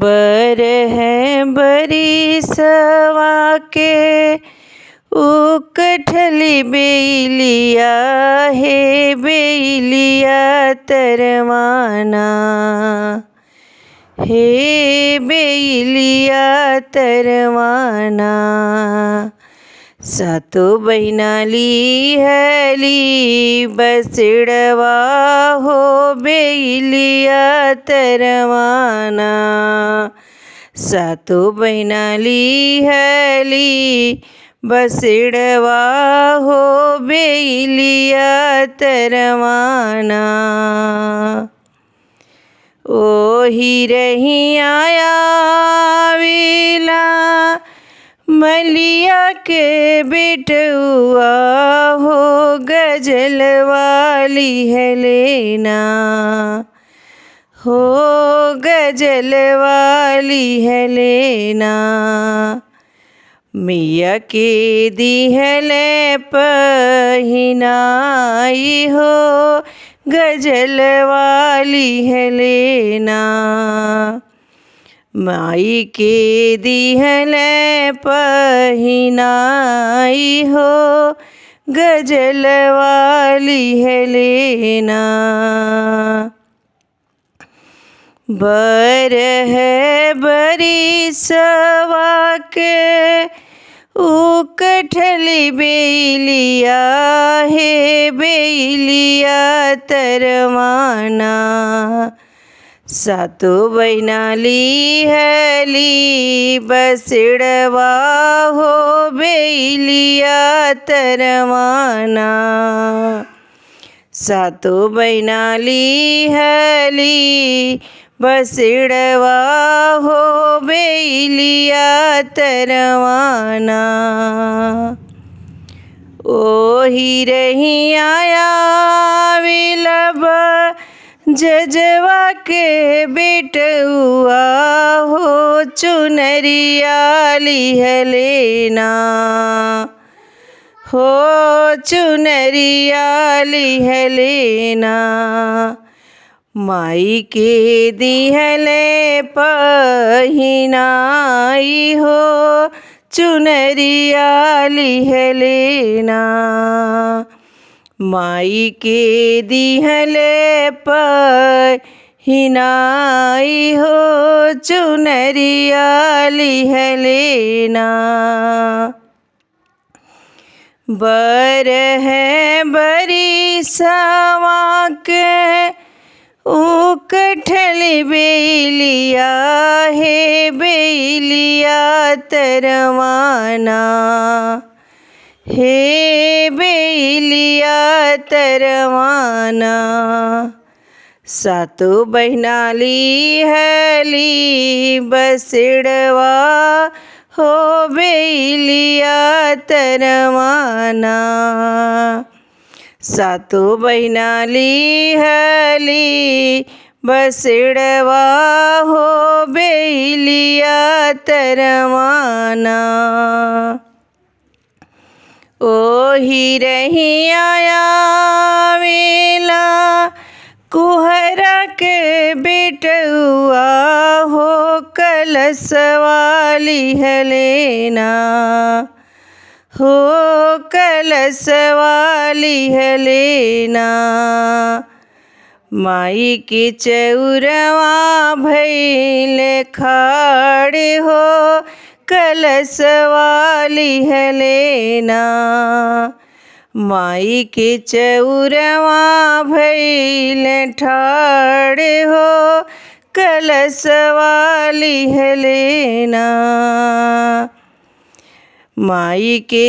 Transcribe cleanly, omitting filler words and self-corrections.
बर है बरिसवा के उकठली बेलिया हे बेलिया तरवाना हे बेलिया तरवाना। सातो बहिनाली हली बसड़वा हो बेलिया तरवाना। सातो बहिनाली हली बसड़वा हो बेलिया तरवाना। ओही रही आया वेला मलिया के बेटुआ हो गजल वाली है लेना हो गजल वाली है लेना। मैया के दिहले पहिनाई हो गजल वाली है लेना। माई के दिहले पहिनाई हो गजल वाली है लेना। बर है बरिसवा के उकठली बेलिया हे बेलिया तरवाना। सातो बहिनाली हली बसड़वा हो बेलिया तरवाना। सातो बहिनाली हली बसड़वा हो बेलिया तरवाना। ओही रही आया विलब जजवा के बेटुआ हो चुनरिया लिह लेना हो चुनरिया लिह लेना। माई के दिहले पहिनाई हो चुनरिया लिह लेना। माई के दिहले पहिनाई हो चुनरिया लिह लेना। बर है बरिसवा के उकठली बेलिया हे बेलिया तरवाना हे बेलिया तरवाना। सातो बहिनाली हली बसड़वा हो बेलिया तरवाना। सातो बहिनाली हली बसड़वा हो बेलिया तरवाना। ओही रही आया वेला कुहरा के बेटुआ हो कलश वाली है लेना हो कलश वाली है लेना। माई के चौरवा भइले खाड़े हो कलश वाली है लेना। माई के चौरवा भइले ठाड़े हो कलश वाली है लेना। माई के